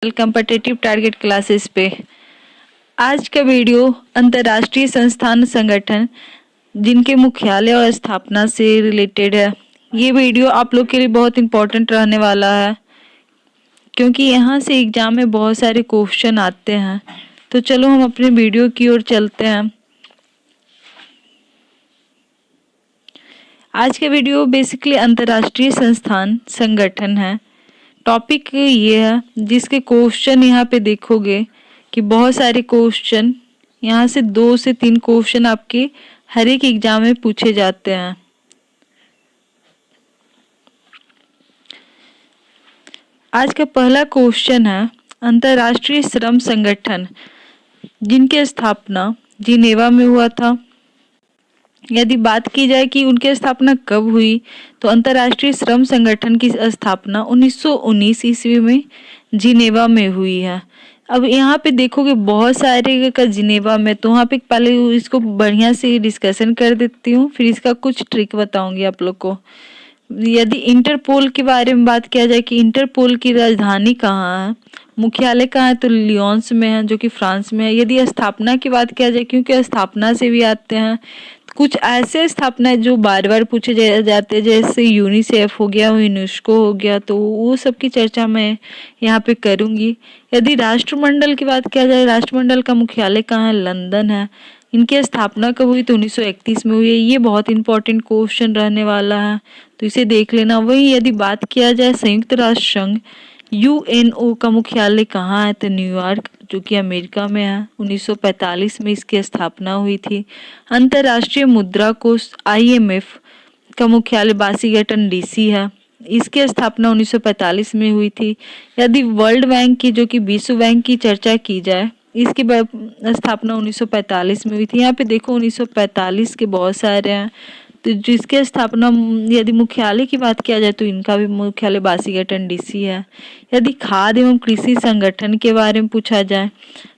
Competitive target classes पे। आज का वीडियो अंतर्राष्ट्रीय संस्थान संगठन जिनके मुख्यालय और स्थापना से रिलेटेड है। ये वीडियो आप लोग के लिए बहुत इम्पोर्टेंट रहने वाला है क्योंकि यहाँ से एग्जाम में बहुत सारे क्वेश्चन आते हैं। तो चलो हम अपने वीडियो की ओर चलते हैं। आज का वीडियो बेसिकली अंतर्राष्ट्रीय संस्थान संगठन है। टॉपिक ये है जिसके क्वेश्चन यहाँ पे देखोगे कि बहुत सारे क्वेश्चन यहाँ से 2 से 3 क्वेश्चन आपके हर एक एग्जाम में पूछे जाते हैं। आज का पहला क्वेश्चन है अंतर्राष्ट्रीय श्रम संगठन जिनकी स्थापना जिनेवा में हुआ था। यदि बात की जाए कि उनकी स्थापना कब हुई तो अंतर्राष्ट्रीय श्रम संगठन की स्थापना 1919 ईस्वी में जिनेवा में हुई है। अब यहाँ पे देखोगे बहुत सारे का जिनेवा में, तो वहाँ पे पहले इसको बढ़िया से डिस्कशन कर देती हूँ, फिर इसका कुछ ट्रिक बताऊंगी आप लोग को। यदि इंटरपोल के बारे में बात किया जाए कि इंटरपोल की राजधानी कहाँ है, मुख्यालय कहाँ है, तो लियोन्स में है जो कि फ्रांस में है। यदि स्थापना की बात किया जाए, क्योंकि स्थापना से भी आते हैं कुछ ऐसे स्थापना जो बार बार पूछे जाते हैं, जैसे यूनिसेफ हो गया, यूनेस्को हो गया, तो वो सब की चर्चा मैं यहाँ पे करूँगी। यदि राष्ट्रमंडल की बात किया जाए, राष्ट्रमंडल का मुख्यालय कहाँ है, लंदन है। इनकी स्थापना कब हुई तो 1931 में हुई है। ये बहुत इंपॉर्टेंट क्वेश्चन रहने वाला है, तो इसे देख लेना। वही यदि बात किया जाए संयुक्त राष्ट्र संघ यूएनओ का मुख्यालय कहाँ है तो न्यूयॉर्क जो कि अमेरिका में है। 1945 में इसकी स्थापना हुई थी। अंतर्राष्ट्रीय मुद्रा कोष IMF का मुख्यालय वाशिंगटन DC है। इसकी स्थापना 1945 में हुई थी। यदि वर्ल्ड बैंक की जो कि विश्व बैंक की चर्चा की जाए, इसकी स्थापना 1945 में हुई थी। यहाँ पे देखो 1945 के बहुत सारे हैं, तो जिसके स्थापना यदि मुख्यालय की बात किया जाए तो इनका भी मुख्यालय वाशिंगटन DC है। यदि खाद्य एवं कृषि संगठन के बारे में पूछा जाए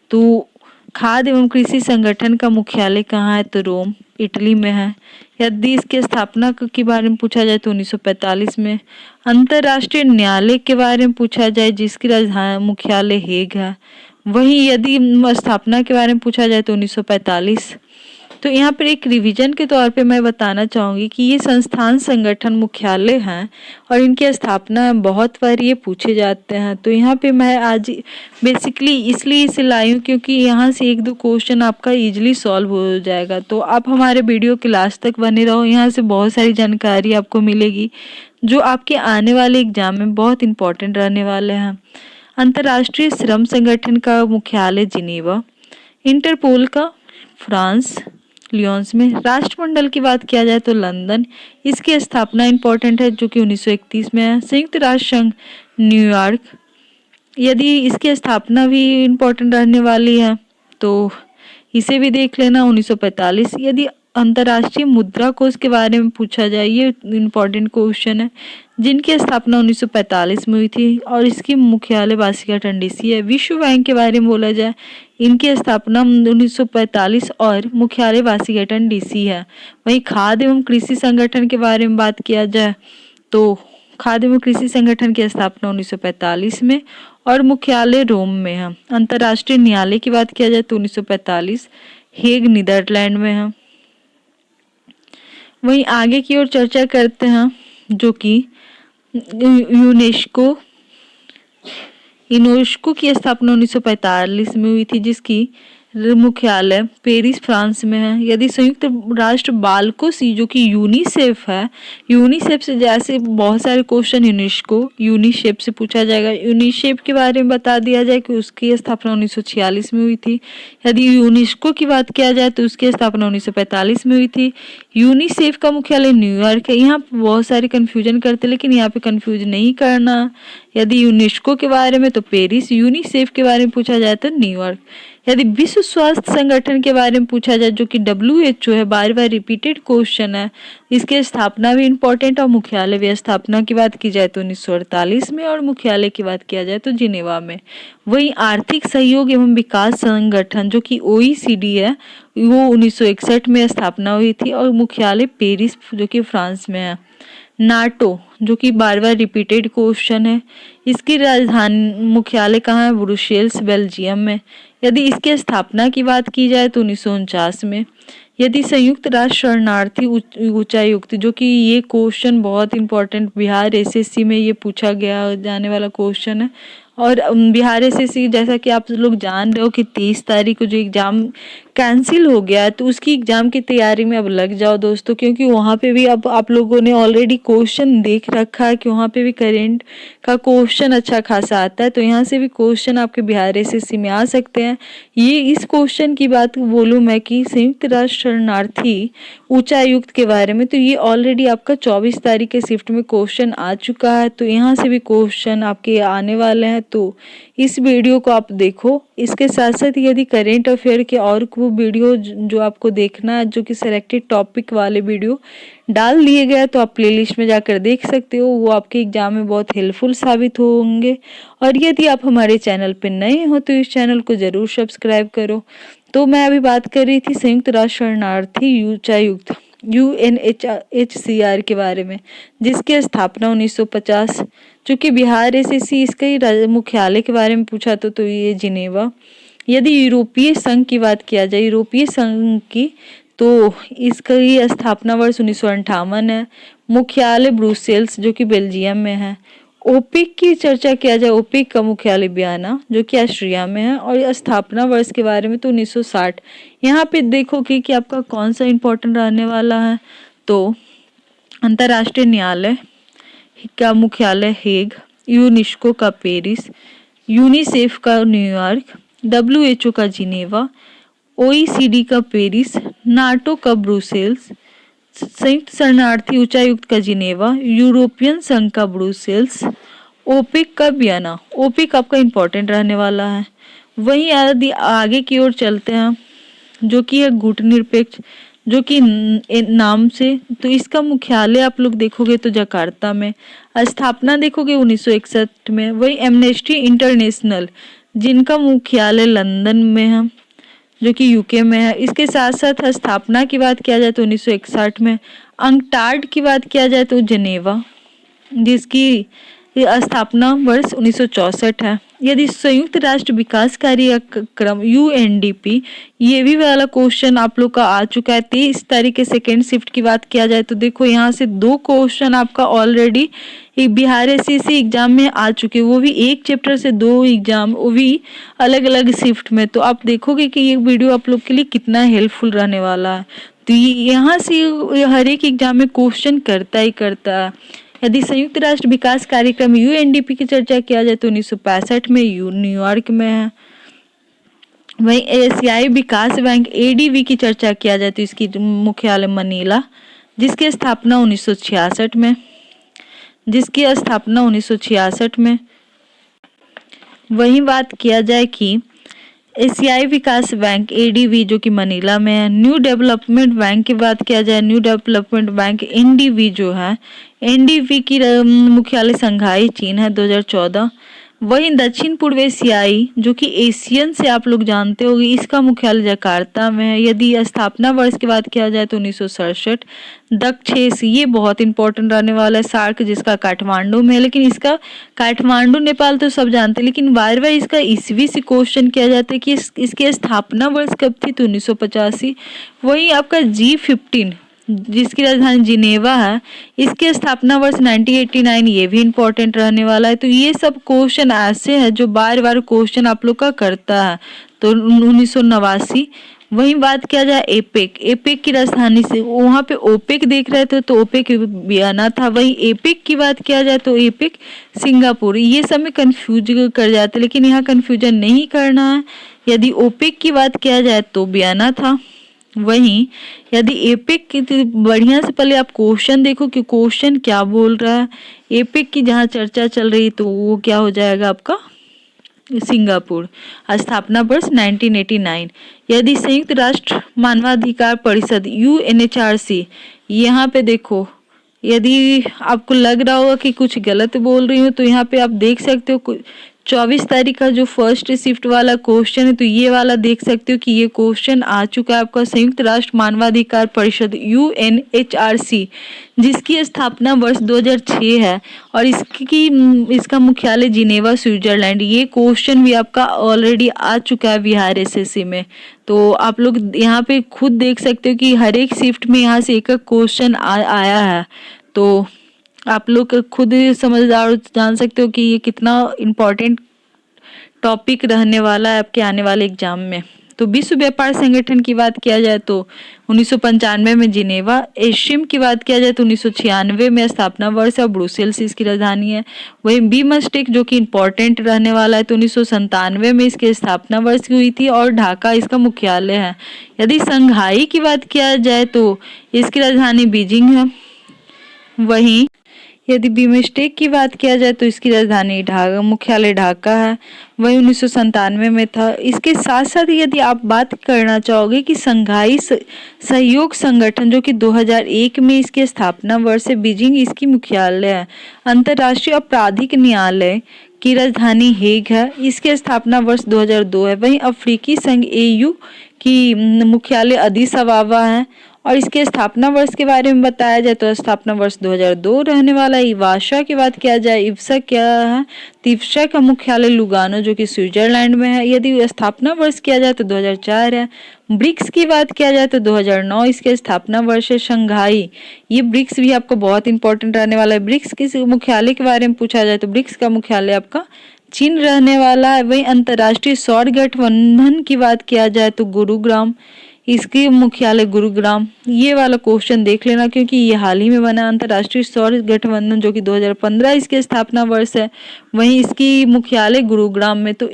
तो खाद्य एवं कृषि संगठन का मुख्यालय कहाँ है तो रोम इटली में है। यदि इसके स्थापना के बारे में पूछा जाए तो 1945 में। अंतर्राष्ट्रीय न्यायालय के बारे में पूछा जाए जिसकी राजधानी मुख्यालय हेग है। वहीं यदि स्थापना के बारे में पूछा जाए तो 1945। तो यहाँ पर एक रिवीजन के तौर पे मैं बताना चाहूँगी कि ये संस्थान संगठन मुख्यालय हैं और इनकी स्थापना बहुत बार ये पूछे जाते हैं। तो यहाँ पे मैं आज बेसिकली इसलिए इसे लाई हूँ क्योंकि यहाँ से 1-2 क्वेश्चन आपका इजीली सॉल्व हो जाएगा। तो आप हमारे वीडियो के लास्ट तक बने रहो, यहाँ से बहुत सारी जानकारी आपको मिलेगी जो आपके आने वाले एग्जाम में बहुत इंपॉर्टेंट रहने वाले हैं। अंतर्राष्ट्रीय श्रम संगठन का मुख्यालय जिनेवा, इंटरपोल का फ्रांस लियोन्स में। राष्ट्रमंडल की बात किया जाए तो लंदन, इसकी स्थापना इंपॉर्टेंट है जो कि 1931 में है। संयुक्त राष्ट्र संघ न्यूयॉर्क, यदि इसकी स्थापना भी इंपॉर्टेंट रहने वाली है तो इसे भी देख लेना 1945। यदि अंतर्राष्ट्रीय मुद्रा कोष के बारे में पूछा जाए, ये इम्पोर्टेंट क्वेश्चन है, जिनकी स्थापना 1945 में हुई थी और इसकी मुख्यालय वाशिंगटन DC है। विश्व बैंक के बारे में बोला जाए, इनकी स्थापना 1945 और मुख्यालय वाशिंगटन DC है। वहीं खाद्य एवं कृषि संगठन के बारे में बात किया जाए तो खाद्य एवं कृषि संगठन की स्थापना 1945 में और मुख्यालय रोम में है। अंतर्राष्ट्रीय न्यायालय की बात किया जाए तो 1945 हेग नीदरलैंड में है। वहीं आगे की ओर चर्चा करते हैं जो कि यूनेस्को की स्थापना 1945 में हुई थी जिसकी मुख्यालय पेरिस फ्रांस में है। यदि संयुक्त राष्ट्र बाल कोष जो कि यूनिसेफ है, यूनिसेफ से जैसे बहुत सारे क्वेश्चन यूनिसेफ से पूछा जाएगा। यूनिसेफ के बारे में बता दिया जाए कि उसकी स्थापना 1946 में हुई थी। यदि यूनेस्को की बात किया जाए तो उसकी स्थापना 1945 में हुई थी। यूनिसेफ का मुख्यालय न्यूयॉर्क है। यहाँ पे बहुत सारे कंफ्यूजन करते हैं, लेकिन यहाँ पे कंफ्यूज नहीं करना। यदि यूनेस्को के बारे में तो पेरिस, यूनिसेफ के बारे में पूछा जाए तो न्यूयॉर्क। यदि विश्व स्वास्थ्य संगठन के बारे में पूछा जाए जो कि WHO है, बार बार रिपीटेड क्वेश्चन है, इसकी स्थापना भी इंपॉर्टेंट और मुख्यालय भी। स्थापना की बात की जाए तो 1948 में और मुख्यालय की बात किया जाए तो जिनेवा में। वहीं आर्थिक सहयोग एवं विकास संगठन जो कि OECD है, वो 1961 में स्थापना हुई थी और मुख्यालय पेरिस जो कि फ्रांस में है। नाटो जो कि बार बार रिपीटेड क्वेश्चन है, इसकी राजधानी मुख्यालय कहाँ है? ब्रुसेल्स बेल्जियम में। यदि इसकी स्थापना की बात की जाए तो 1949 में। यदि संयुक्त राष्ट्र शरणार्थी उच्चायुक्त, जो कि ये क्वेश्चन बहुत इंपॉर्टेंट, बिहार एसएससी में ये पूछा गया जाने वाला क्वेश्चन है। और बिहार एसएससी जैसा कि आप लोग जान रहे हो कि 30 तारीख को जो एग्जाम कैंसिल हो गया है, तो उसकी एग्जाम की तैयारी में अब लग जाओ दोस्तों, क्योंकि वहाँ पे भी अब आप लोगों ने ऑलरेडी क्वेश्चन देख रखा है कि वहाँ पे भी करेंट का क्वेश्चन अच्छा खासा आता है, तो यहाँ से भी क्वेश्चन आपके बिहार एसएससी में आ सकते हैं। ये इस क्वेश्चन की बात बोलूँ मैं कि संयुक्त राष्ट्र शरणार्थी उच्चायुक्त के बारे में, तो ये ऑलरेडी आपका 24 तारीख के शिफ्ट में क्वेश्चन आ चुका है, तो यहाँ से भी क्वेश्चन आपके आने वाले हैं, तो इस वीडियो को आप देखो। इसके साथ साथ यदि करेंट अफेयर के और को वीडियो जो आपको देखना है, जो कि सिलेक्टेड टॉपिक वाले वीडियो डाल दिए गए, तो आप प्लेलिस्ट में जाकर देख सकते हो, वो आपके एग्जाम में बहुत हेल्पफुल साबित होंगे। और यदि आप हमारे चैनल पर नए हो तो इस चैनल को जरूर सब्सक्राइब करो। तो मैं अभी बात कर रही थी संयुक्त राष्ट्र शरणार्थी उच्चायुक्त UNHCR के बारे में, जिसकी स्थापना 1950, जो कि बिहार एसएससी इसका ही मुख्यालय के बारे में पूछा तो ये जिनेवा। यदि यूरोपीय संघ की बात किया जाए, यूरोपीय संघ की, तो इसकी स्थापना वर्ष 1958 है। मुख्यालय ब्रुसेल्स जो कि बेल्जियम में है। ओपेक की चर्चा किया जाए, ओपेक का मुख्यालय वियना जो कि ऑस्ट्रिया में है, और स्थापना वर्ष के बारे में तो 1960। यहाँ पे देखो कि आपका कौन सा इंपॉर्टेंट रहने वाला है, तो अंतर्राष्ट्रीय न्यायालय का मुख्यालय हेग, यूनेस्को का पेरिस, यूनिसेफ का न्यूयॉर्क, WHO का जिनेवा, OECD का पेरिस, नाटो का ब्रुसेल्स, संयुक्त शरणार्थी उच्चायुक्त का जिनेवा, यूरोपियन संघ का ब्रुसेल्स, ओपेक का वियना। ओपेक आपका इंपॉर्टेंट रहने वाला है। वहीं यदि आगे की ओर चलते हैं, जो कि है गुटनिरपेक्ष, जो कि नाम से, तो इसका मुख्यालय आप लोग देखोगे तो जकार्ता में। स्थापना देखोगे 1961 में। वही एमनेस्टी इंटरनेशनल, जिनका मुख्यालय लंदन में है, जो कि यूके में है। इसके साथ साथ स्थापना की बात किया जाए तो 1961 में। अंकटाड की बात किया जाए तो जेनेवा, जिसकी स्थापना वर्ष 1964 है। यदि संयुक्त राष्ट्र विकास कार्यक्रम UNDP, ये भी वाला क्वेश्चन आप लोग का आ चुका है 23 तारीख के सेकेंड शिफ्ट की बात किया जाए तो देखो यहाँ से 2 क्वेश्चन आपका ऑलरेडी बिहार एसएससी एग्जाम में आ चुके, वो भी एक चैप्टर से 2 एग्जाम, वो भी अलग अलग शिफ्ट में। तो आप देखोगे कि ये वीडियो आप लोग के लिए कितना हेल्पफुल रहने वाला है। तो यहाँ से हर एक एग्जाम में क्वेश्चन करता ही करता है। यदि संयुक्त राष्ट्र विकास कार्यक्रम UNDP की चर्चा किया जाए तो 1965 में न्यूयॉर्क में है। वहीं एशियाई विकास बैंक ADB की चर्चा किया जाए तो इसकी मुख्यालय मनीला, जिसकी स्थापना 1966 में। वहीं बात किया जाए कि एशियाई विकास बैंक ADB जो कि मनीला में है। न्यू डेवलपमेंट बैंक की बात किया जाए, न्यू डेवलपमेंट बैंक NDB जो है, NDB की मुख्यालय शंघाई चीन है 2014। वहीं दक्षिण पूर्व एशियाई जो कि एशियन से आप लोग जानते होंगे, इसका मुख्यालय जकार्ता में है। यदि स्थापना वर्ष की बात किया जाए तो 1967। दक्षेस, ये बहुत इंपॉर्टेंट रहने वाला है, सार्क जिसका काठमांडू में है, लेकिन इसका काठमांडू नेपाल तो सब जानते हैं, लेकिन बार बार इसका ईस्वी से क्वेश्चन किया जाता है कि इसकी स्थापना वर्ष कब थी तो 1985। वही आपका G15 जिसकी राजधानी जिनेवा है, इसकी स्थापना वर्ष 1989, ये भी इंपॉर्टेंट रहने वाला है। तो ये सब क्वेश्चन ऐसे हैं जो बार बार क्वेश्चन आप लोग का करता है, तो 1989। वहीं बात किया जाए एपेक की राजधानी से, वहाँ पे ओपेक देख रहे थे तो ओपेक वियना था। वहीं एपेक की बात किया जाए तो एपेक सिंगापुर। ये सब में कंफ्यूज कर जाते, लेकिन यहाँ कंफ्यूजन नहीं करना है। यदि ओपेक की बात किया जाए तो वियना था। वहीं यदि एपेक की, बढ़िया से पहले आप क्वेश्चन देखो कि क्वेश्चन क्या बोल रहा है। एपेक की जहाँ चर्चा चल रही तो वो क्या हो जाएगा आपका सिंगापुर। स्थापना वर्ष 1989। यदि संयुक्त राष्ट्र मानवाधिकार परिषद UNHRC, यहाँ पे देखो, यदि आपको लग रहा होगा कि कुछ गलत बोल रही हूँ तो यहाँ पे आप देख सकते हो 24 तारीख का जो फर्स्ट शिफ्ट वाला क्वेश्चन है, तो ये वाला देख सकते हो कि ये क्वेश्चन आ चुका है आपका। संयुक्त राष्ट्र मानवाधिकार परिषद UNHRC, जिसकी स्थापना वर्ष 2006 है और इसका मुख्यालय जिनेवा स्विट्जरलैंड। ये क्वेश्चन भी आपका ऑलरेडी आ चुका है बिहार SSC में। तो आप लोग यहाँ पे खुद देख सकते हो कि हर एक शिफ्ट में यहाँ से एक एक क्वेश्चन आया है। तो आप लोग खुद समझदार जान सकते हो कि ये कितना इम्पोर्टेंट टॉपिक रहने वाला है आपके आने वाले एग्जाम में। तो विश्व व्यापार संगठन की बात किया जाए तो 1995 में जिनेवा, एशियम की बात किया जाए तो 1996 में स्थापना वर्ष और ब्रुसेल्स इसकी राजधानी है। वही बीमस्टेक जो कि इम्पोर्टेंट रहने वाला है, तो 1997 में इसकी स्थापना वर्ष हुई थी और ढाका इसका मुख्यालय है। यदि संघाई की बात किया जाए तो इसकी राजधानी बीजिंग है। वहीं यदि बीमस्टेक की बात किया जाए तो इसकी राजधानी मुख्यालय ढाका है। वही 1997 में था। इसके साथ साथ यदि आप बात करना चाहोगे कि संघाई सहयोग संगठन जो कि 2001 में इसकी स्थापना वर्ष है, बीजिंग इसकी मुख्यालय है। अंतर्राष्ट्रीय आपराधिक न्यायालय की राजधानी हेग है, इसकी स्थापना वर्ष 2002 है। वहीं अफ्रीकी संघ AU की मुख्यालय अदीस अबाबा है और इसके स्थापना वर्ष के बारे में बताया जाए तो स्थापना वर्ष 2002 रहने वाला है। इवाशा की बात किया जाए, इफ्सा क्या है, तिफ्सा का मुख्यालय लुगानो जो कि स्विट्जरलैंड में है। यदि स्थापना वर्ष किया जाए तो 2004 है। ब्रिक्स की बात किया जाए तो 2009 इसके स्थापना वर्ष है। शंघाई, ये ब्रिक्स भी आपको बहुत इंपॉर्टेंट रहने वाला है। ब्रिक्स के मुख्यालय के बारे में पूछा जाए तो ब्रिक्स का मुख्यालय आपका चीन रहने वाला है। वही अंतर्राष्ट्रीय सौर गठबंधन की बात किया जाए तो गुरुग्राम, इसकी मुख्यालय गुरुग्राम। ये वाला क्वेश्चन देख लेना क्योंकि ये हाल ही में बना। अंतर्राष्ट्रीय सौर गठबंधन जो कि 2015 इसके स्थापना वर्ष है, वहीं इसकी मुख्यालय गुरुग्राम में। तो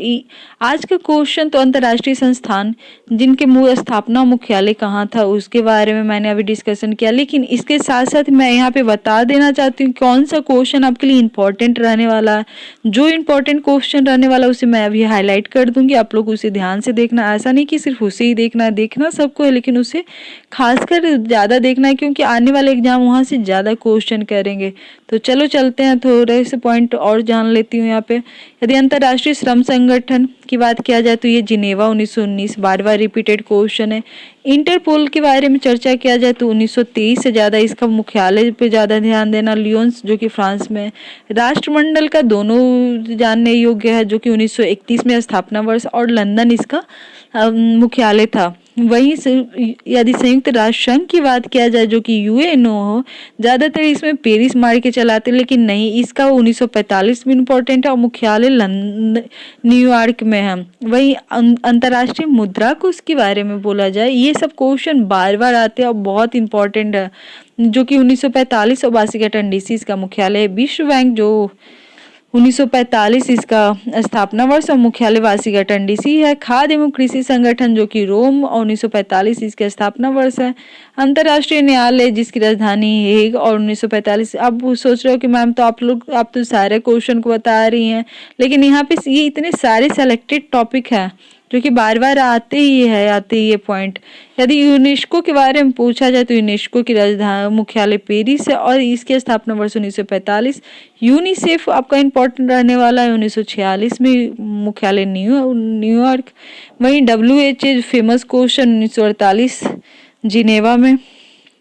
आज का क्वेश्चन तो अंतर्राष्ट्रीय संस्थान जिनके स्थापना मुख्यालय कहाँ था उसके बारे में मैंने अभी डिस्कशन किया, लेकिन इसके साथ साथ मैं यहाँ पे बता देना चाहती हूँ कौन सा क्वेश्चन आपके लिए इम्पोर्टेंट रहने वाला है। जो इम्पोर्टेंट क्वेश्चन रहने वाला उसे मैं अभी हाईलाइट कर दूंगी, आप लोग उसे ध्यान से देखना। ऐसा नहीं कि सिर्फ उसे ही देखना है, देखना सबको है लेकिन उसे खासकर ज्यादा देखना है क्योंकि आने वाले एग्जाम वहां से ज्यादा क्वेश्चन करेंगे। तो चलो चलते हैं, थोड़े से पॉइंट और जान लेती हूँ यहाँ पे। यदि अंतर्राष्ट्रीय श्रम संगठन की बात किया जाए तो ये जिनेवा 1919 बार रिपीटेड क्वेश्चन है। इंटरपोल के बारे में चर्चा किया जाए तो 1923 से ज्यादा इसका मुख्यालय पे ज्यादा ध्यान देना, लियोन्स जो कि फ्रांस में। राष्ट्रमंडल का दोनों जानने योग्य है जो कि 1931 में स्थापना वर्ष और लंदन इसका मुख्यालय था। वहीं यदि संयुक्त राष्ट्र संघ की बात किया जाए जो कि UNO हो, ज्यादातर इसमें पेरिस मार के चलाते लेकिन नहीं, इसका 1945 में इम्पोर्टेंट है और मुख्यालय न्यूयॉर्क में है। वहीं अंतर्राष्ट्रीय मुद्रा कोष के बारे में बोला जाए, ये सब क्वेश्चन बार बार आते हैं और बहुत इंपॉर्टेंट है, जो कि 1945 और वाशिंगटन DC इसका मुख्यालय है। विश्व बैंक जो 1945 इसका स्थापना वर्ष और मुख्यालय वाशिंगटन DC है। खाद्य एवं कृषि संगठन जो कि रोम और 1945 इसका स्थापना वर्ष है। अंतर्राष्ट्रीय न्यायालय जिसकी राजधानी हेग और 1945। अब सोच रहे हो कि मैम तो आप तो सारे क्वेश्चन को बता रही हैं, लेकिन यहाँ पे ये इतने सारे सेलेक्टेड टॉपिक है जो कि बार बार आते ही ये पॉइंट। यदि यूनेस्को के बारे में पूछा जाए तो यूनेस्को की राजधानी मुख्यालय पेरिस है और इसकी स्थापना वर्ष 1945। यूनिसेफ आपका इम्पोर्टेंट रहने वाला है, 1946 में मुख्यालय न्यूयॉर्क। वहीं WHO फेमस क्वेश्चन 1948 जिनेवा में।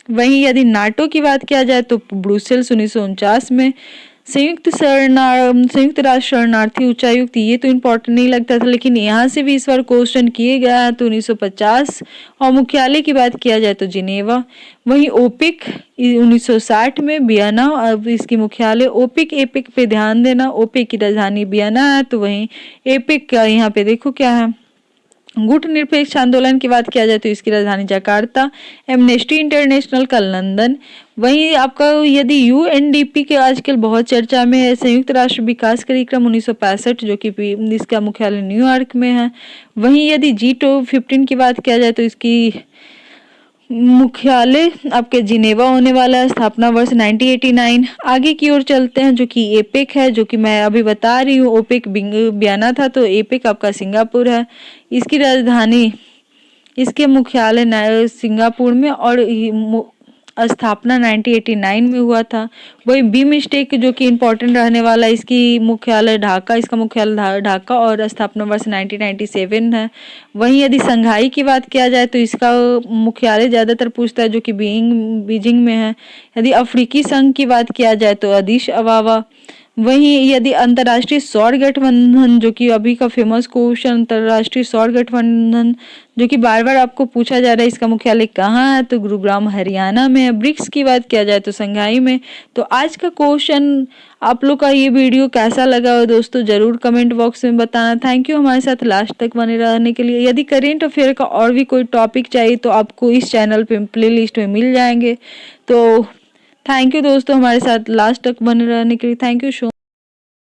वहीं यदि नाटो की बात किया जाए तो ब्रुसेल्स 1949 में। संयुक्त राष्ट्र शरणार्थी उच्चायुक्त, ये तो इम्पोर्टेंट नहीं लगता था लेकिन यहाँ से भी इस बार क्वेश्चन किए गया तो 1950। और मुख्यालय की बात किया जाए तो जिनेवा। वहीं ओपेक 1960 में वियना, अब इसकी मुख्यालय एपिक पे ध्यान देना, ओपेक की राजधानी वियना है। तो वहीं एपिक का यहाँ पे देखो क्या है। गुट निरपेक्ष आंदोलन की बात किया जाए तो इसकी राजधानी जकार्ता। एमनेस्टी इंटरनेशनल का लंदन। वहीं आपका यदि UNDP के आजकल बहुत चर्चा में है, संयुक्त राष्ट्र विकास कार्यक्रम 1965 जो कि इसका मुख्यालय न्यूयॉर्क में है। वहीं यदि G15 की बात किया जाए तो इसकी मुख्यालय आपके जिनेवा होने वाला है, स्थापना वर्ष 1989। आगे की ओर चलते हैं जो कि एपेक है, जो कि मैं अभी बता रही हूँ। ओपेक वियना था तो एपेक आपका सिंगापुर है। इसकी राजधानी, इसके मुख्यालय सिंगापुर में और स्थापना 1989 में हुआ था। वही बिमस्टेक जो कि इम्पोर्टेंट रहने वाला, इसकी मुख्यालय ढाका, इसका मुख्यालय ढाका और स्थापना वर्ष 1997 है। वहीं यदि संघाई की बात किया जाए तो इसका मुख्यालय ज़्यादातर पूछता है जो कि बीजिंग में है। यदि अफ्रीकी संघ की बात किया जाए तो अदीस अबाबा। वहीं यदि अंतर्राष्ट्रीय सौर गठबंधन जो कि अभी का फेमस क्वेश्चन, अंतर्राष्ट्रीय सौर गठबंधन जो कि बार बार आपको पूछा जा रहा है, इसका मुख्यालय कहाँ है, तो गुरुग्राम हरियाणा में है। ब्रिक्स की बात किया जाए तो संघाई में। तो आज का क्वेश्चन आप लोग का ये वीडियो कैसा लगा हो दोस्तों, जरूर कमेंट बॉक्स में बताना। थैंक यू हमारे साथ लास्ट तक बने रहने के लिए। यदि करेंट अफेयर का और भी कोई टॉपिक चाहिए तो आपको इस चैनल पे प्ले लिस्ट में मिल जाएंगे। तो थैंक यू दोस्तों हमारे साथ लास्ट तक बने रहने के लिए। Thank you so